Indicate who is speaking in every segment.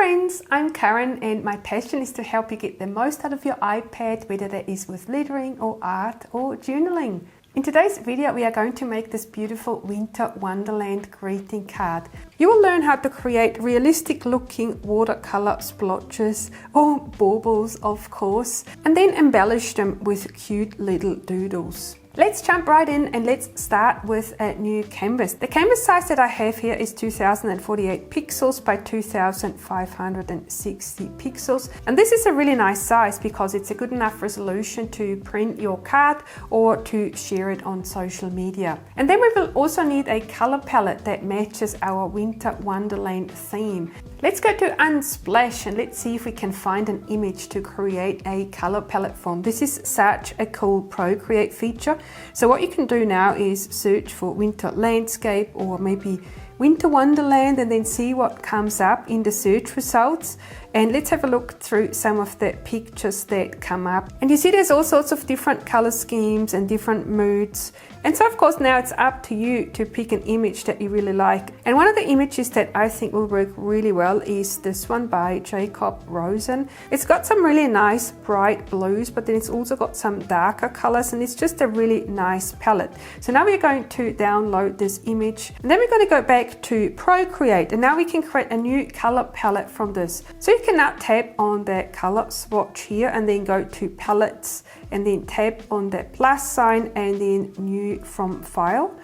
Speaker 1: friends, I'm Karen and my passion is to help you get the most out of your iPad, whether that is with lettering or art or journaling. In today's video we are going to make this beautiful winter wonderland greeting card. You will learn how to create realistic looking watercolor splotches or baubles of course, and then embellish them with cute little doodles. Let's jump right in and let's start with a new canvas. The canvas size that I have here is 2048 pixels by 2560 pixels. And this is a really nice size because it's a good enough resolution to print your card or to share it on social media. And then we will also need a color palette that matches our winter wonderland theme. Let's go to Unsplash and let's see if we can find an image to create a color palette from. This is such a cool Procreate feature. So what you can do now is search for winter landscape or maybe winter wonderland and then see what comes up in the search results. And let's have a look through some of the pictures that come up. And you see there's all sorts of different color schemes and different moods. And so of course now it's up to you to pick an image that you really like. And one of the images that I think will work really well is this one by Jacob Rosen. It's got some really nice bright blues, but then it's also got some darker colors and it's just a really nice palette. So now we're going to download this image and then we're going to go back to Procreate and now we can create a new color palette from this. So you can now tap on the color swatch here and then go to palettes and then tap on the plus sign and then new from file.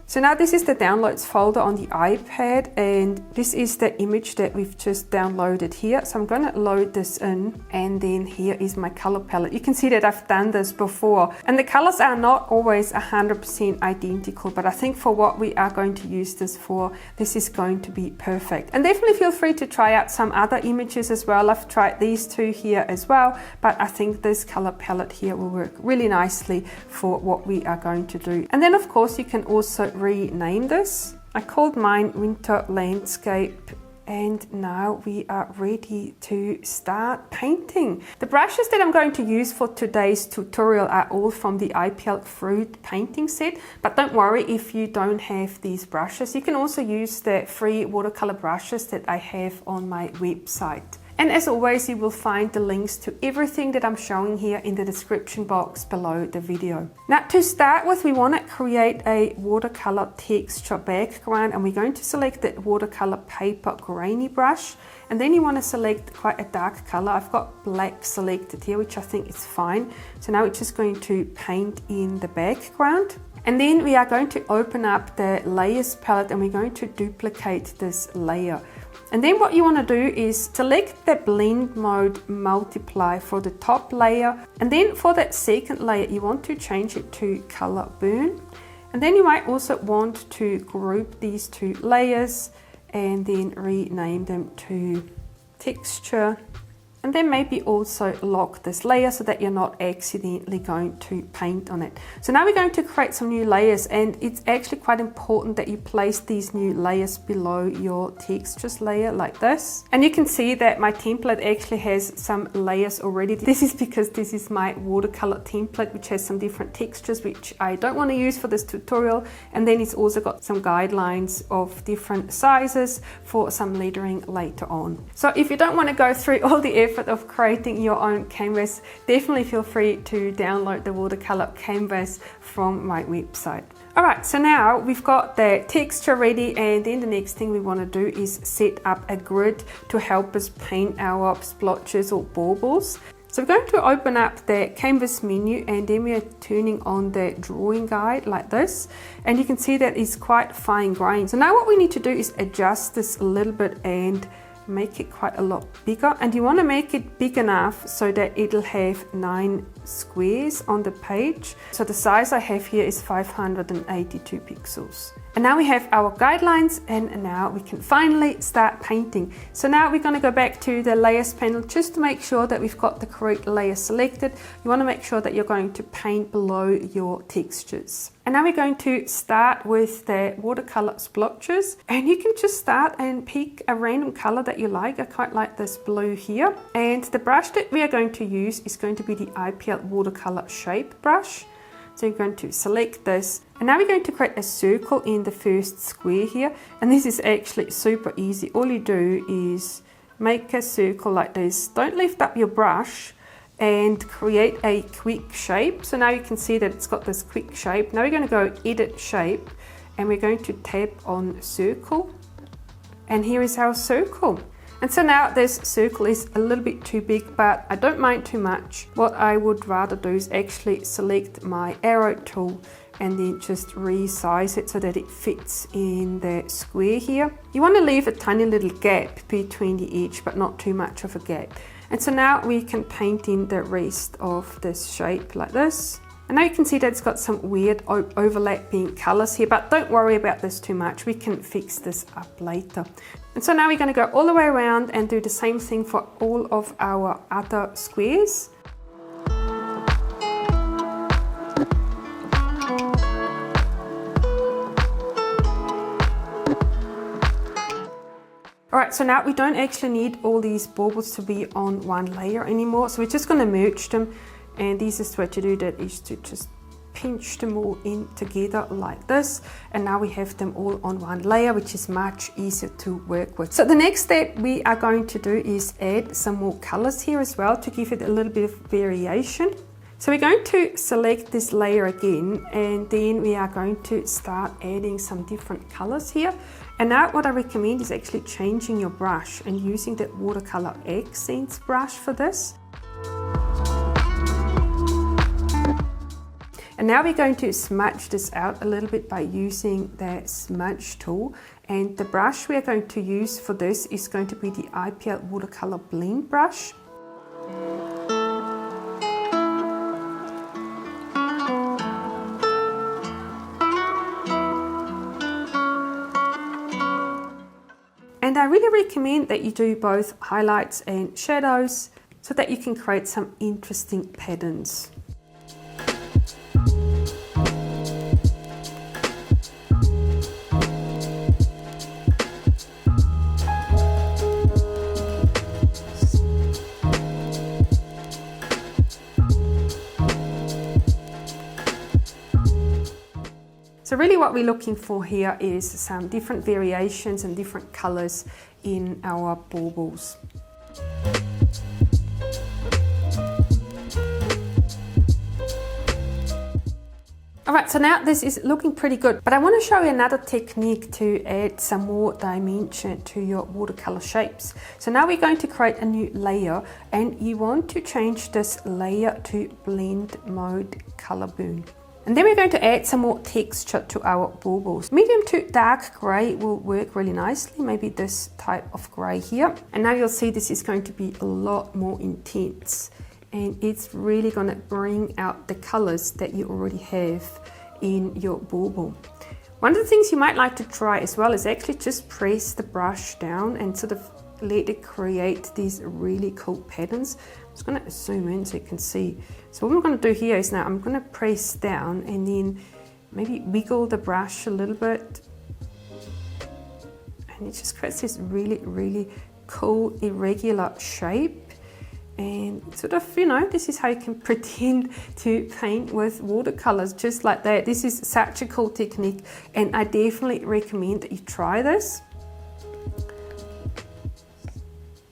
Speaker 1: So now this is the downloads folder on the iPad and this is the image that we've just downloaded here. So I'm going to load this in and then here is my color palette. You can see that I've done this before and the colors are not always 100% identical, but I think for what we are going to use this for, this is going to be perfect. And definitely feel free to try out some other images as well. I've tried these two here as well, but I think this color palette here will work really nicely for what we are going to do. And then of course you can also rename this. I called mine Winter Landscape and now we are ready to start painting. The brushes that I'm going to use for today's tutorial are all from the iPad Fruit painting set, but don't worry if you don't have these brushes. You can also use the free watercolor brushes that I have on my website. And as always, you will find the links to everything that I'm showing here in the description box below the video. Now to start with, we want to create a watercolor texture background and we're going to select the watercolor paper grainy brush. And then you want to select quite a dark color. I've got black selected here, which I think is fine. So now we're just going to paint in the background. And then we are going to open up the layers palette and we're going to duplicate this layer. And then what you want to do is select the blend mode multiply for the top layer. And then for that second layer, you want to change it to color burn. And then you might also want to group these two layers and then rename them to texture. And then maybe also lock this layer so that you're not accidentally going to paint on it. So now we're going to create some new layers and it's actually quite important that you place these new layers below your textures layer like this. And you can see that my template actually has some layers already. This is because this is my watercolor template which has some different textures which I don't want to use for this tutorial. And then it's also got some guidelines of different sizes for some lettering later on. So if you don't want to go through all the effort of creating your own canvas, definitely feel free to download the watercolor canvas from my website. Alright, so now we've got the texture ready and then the next thing we want to do is set up a grid to help us paint our splotches or baubles. So we're going to open up the canvas menu and then we are turning on the drawing guide like this. And you can see that it's quite fine grained. So now what we need to do is adjust this a little bit and make it quite a lot bigger, and you want to make it big enough so that it'll have 9 squares on the page. So the size I have here is 582 pixels. And now we have our guidelines and now we can finally start painting. So now we're going to go back to the layers panel just to make sure that we've got the correct layer selected. You want to make sure that you're going to paint below your textures. And now we're going to start with the watercolor splotches, and you can just start and pick a random color that you like. I quite like this blue here. And the brush that we are going to use is going to be the iPad watercolor shape brush. So you're going to select this, and now we're going to create a circle in the first square here. And this is actually super easy. All you do is make a circle like this. Don't lift up your brush and create a quick shape. So now you can see that it's got this quick shape. Now we're going to go edit shape and we're going to tap on circle. And here is our circle. And so now this circle is a little bit too big, but I don't mind too much. What I would rather do is actually select my arrow tool and then just resize it so that it fits in the square here. You want to leave a tiny little gap between the edge, but not too much of a gap. And so now we can paint in the rest of this shape like this. And now you can see that it's got some weird overlapping colors here, but don't worry about this too much. We can fix this up later. And so now we're going to go all the way around and do the same thing for all of our other squares. Alright, so now we don't actually need all these baubles to be on one layer anymore. So we're just going to merge them. And this is what you do, that is to just pinch them all in together like this. And now we have them all on one layer, which is much easier to work with. So the next step we are going to do is add some more colors here as well to give it a little bit of variation. So we're going to select this layer again, and then we are going to start adding some different colors here. And now what I recommend is actually changing your brush and using the Watercolor Accents brush for this. And now we're going to smudge this out a little bit by using the smudge tool. And the brush we are going to use for this is going to be the iPad Watercolor Blend brush. And I really recommend that you do both highlights and shadows so that you can create some interesting patterns. So really what we're looking for here is some different variations and different colors in our baubles. Alright, so now this is looking pretty good, but I want to show you another technique to add some more dimension to your watercolor shapes. So now we're going to create a new layer, and you want to change this layer to blend mode color burn. And then we're going to add some more texture to our baubles. Medium to dark grey will work really nicely, maybe this type of grey here. And now you'll see this is going to be a lot more intense. And it's really going to bring out the colors that you already have in your bauble. One of the things you might like to try as well is actually just press the brush down and sort of let it create these really cool patterns. I'm just going to zoom in so you can see. So what we're going to do here is now I'm going to press down and then maybe wiggle the brush a little bit. And it just creates this really, really cool irregular shape. And sort of, you know, this is how you can pretend to paint with watercolors, just like that. This is such a cool technique, and I definitely recommend that you try this.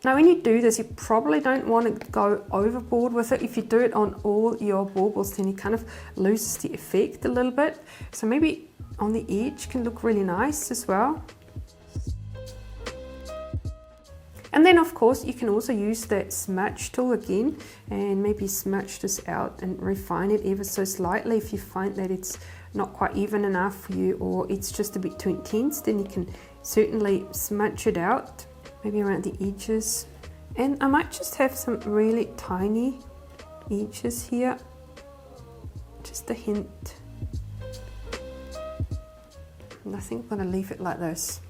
Speaker 1: Now when you do this, you probably don't want to go overboard with it. If you do it on all your baubles, then it kind of loses the effect a little bit. So maybe on the edge can look really nice as well. And then of course you can also use the smudge tool again and maybe smudge this out and refine it ever so slightly. If you find that it's not quite even enough for you, or it's just a bit too intense, then you can certainly smudge it out, maybe around the edges. And I might just have some really tiny edges here, just a hint. And I think I'm going to leave it like this.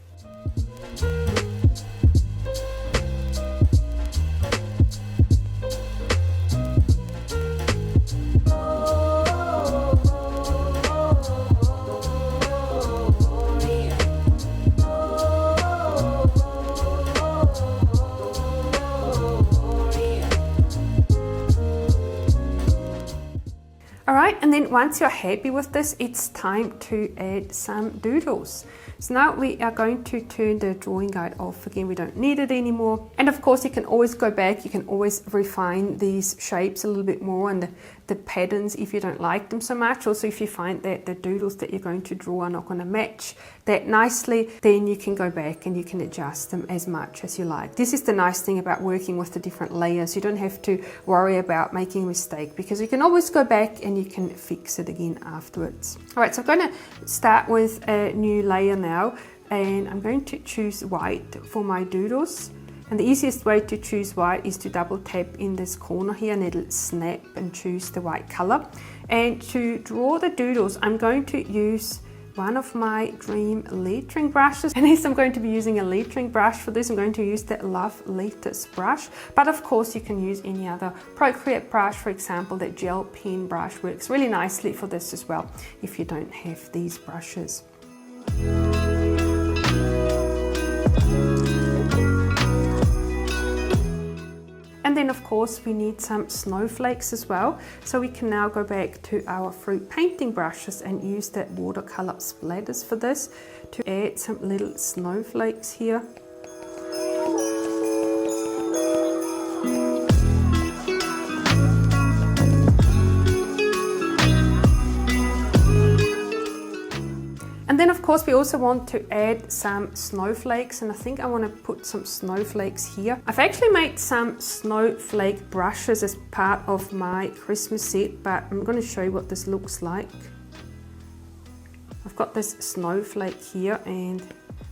Speaker 1: Alright, and then once you're happy with this, it's time to add some doodles. So now we are going to turn the drawing guide off again. We don't need it anymore. And of course you can always go back, you can always refine these shapes a little bit more and the patterns if you don't like them so much. Also if you find that the doodles that you're going to draw are not going to match that nicely, then you can go back and you can adjust them as much as you like. This is the nice thing about working with the different layers. You don't have to worry about making a mistake because you can always go back and you can fix it again afterwards. All right, so I'm going to start with a new layer now, and I'm going to choose white for my doodles. And the easiest way to choose white is to double tap in this corner here and it'll snap and choose the white color. And to draw the doodles, I'm going to use one of my dream lettering brushes. And as I'm going to be using a lettering brush for this, I'm going to use the Love Letters brush. But of course you can use any other Procreate brush. For example, the gel pen brush works really nicely for this as well if you don't have these brushes. And then of course we need some snowflakes as well. So we can now go back to our fruit painting brushes and use the watercolor splatters for this to add some little snowflakes here. And then of course we also want to add some snowflakes, and I think I want to put some snowflakes here. I've actually made some snowflake brushes as part of my Christmas set, but I'm going to show you what this looks like. I've got this snowflake here and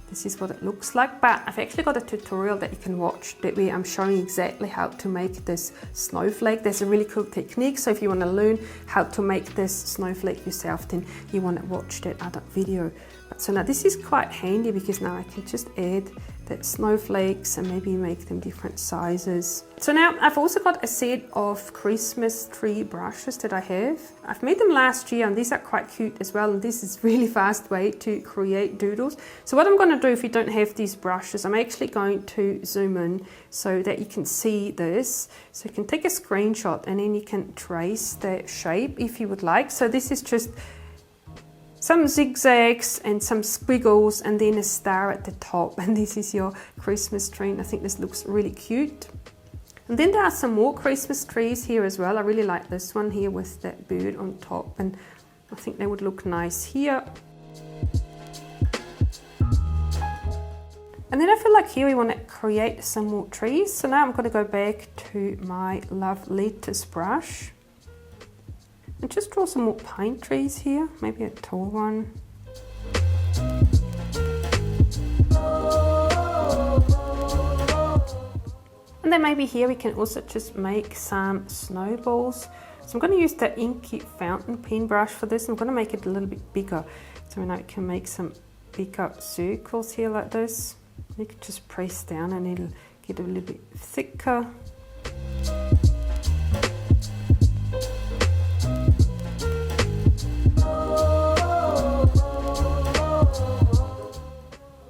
Speaker 1: this is what it looks like, but I've actually got a tutorial that you can watch that where I'm showing exactly how to make this snowflake. There's a really cool technique, so if you want to learn how to make this snowflake yourself, then you want to watch that other video. But so now this is quite handy because now I can just add the snowflakes and maybe make them different sizes. So now I've also got a set of Christmas tree brushes that I have. I've made them last year and these are quite cute as well, and this is a really fast way to create doodles. So what I'm going to do if you don't have these brushes, I'm actually going to zoom in so that you can see this. So you can take a screenshot and then you can trace the shape if you would like. So this is just some zigzags and some squiggles and then a star at the top, and this is your Christmas tree, and I think this looks really cute. And then there are some more Christmas trees here as well. I really like this one here with that bird on top, and I think they would look nice here. And then I feel like here we want to create some more trees. So now I'm going to go back to my Love Letters brush and just draw some more pine trees here, maybe a tall one. And then maybe here we can also just make some snowballs. So I'm going to use the inky fountain pen brush for this. I'm going to make it a little bit bigger. So now I can make some bigger circles here like this. You can just press down and it'll get a little bit thicker.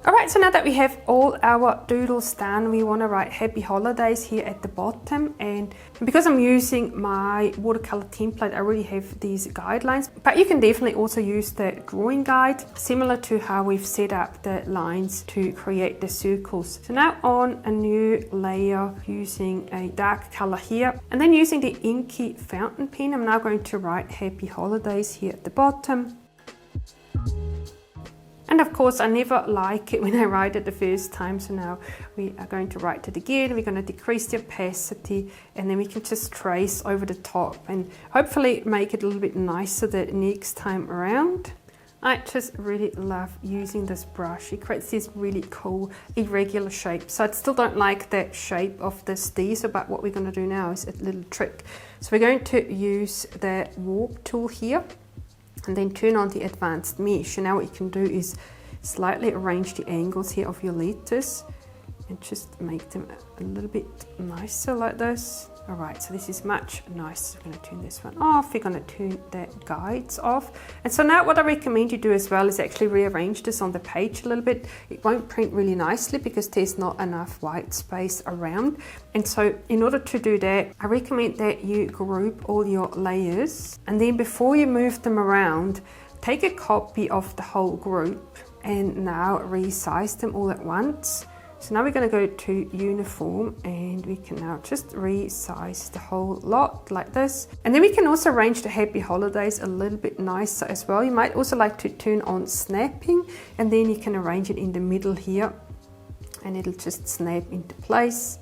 Speaker 1: Alright, so now that we have all our doodles done, we want to write Happy Holidays here at the bottom, and because I'm using my watercolor template, I already have these guidelines, but you can definitely also use the drawing guide, similar to how we've set up the lines to create the circles. So now on a new layer using a dark color here, and then using the inky fountain pen, I'm now going to write Happy Holidays here at the bottom. And of course, I never like it when I write it the first time, so now we are going to write it again. We're going to decrease the opacity, and then we can just trace over the top and hopefully make it a little bit nicer the next time around. I just really love using this brush. It creates these really cool irregular shapes. So I still don't like that shape of this D, so but what we're going to do now is a little trick. So we're going to use the warp tool here, and then turn on the advanced mesh. And now what you can do is slightly arrange the angles here of your letters and just make them a little bit nicer like this. All right, so this is much nicer. I'm going to turn this one off. We're going to turn the guides off. And so now what I recommend you do as well is actually rearrange this on the page a little bit. It won't print really nicely because there's not enough white space around. And so in order to do that, I recommend that you group all your layers. And then before you move them around, take a copy of the whole group and now resize them all at once. So now we're going to go to uniform, and we can now just resize the whole lot like this. And then we can also arrange the happy holidays a little bit nicer as well. You might also like to turn on snapping, and then you can arrange it in the middle here, and it'll just snap into place,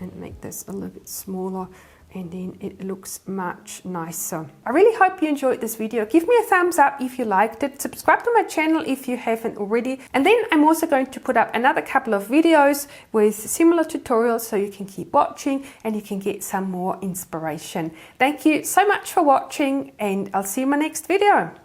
Speaker 1: and make this a little bit smaller, and then it looks much nicer. I really hope you enjoyed this video. Give me a thumbs up if you liked it. Subscribe to my channel if you haven't already. And then I'm also going to put up another couple of videos with similar tutorials, so you can keep watching and you can get some more inspiration. Thank you so much for watching, and I'll see you in my next video.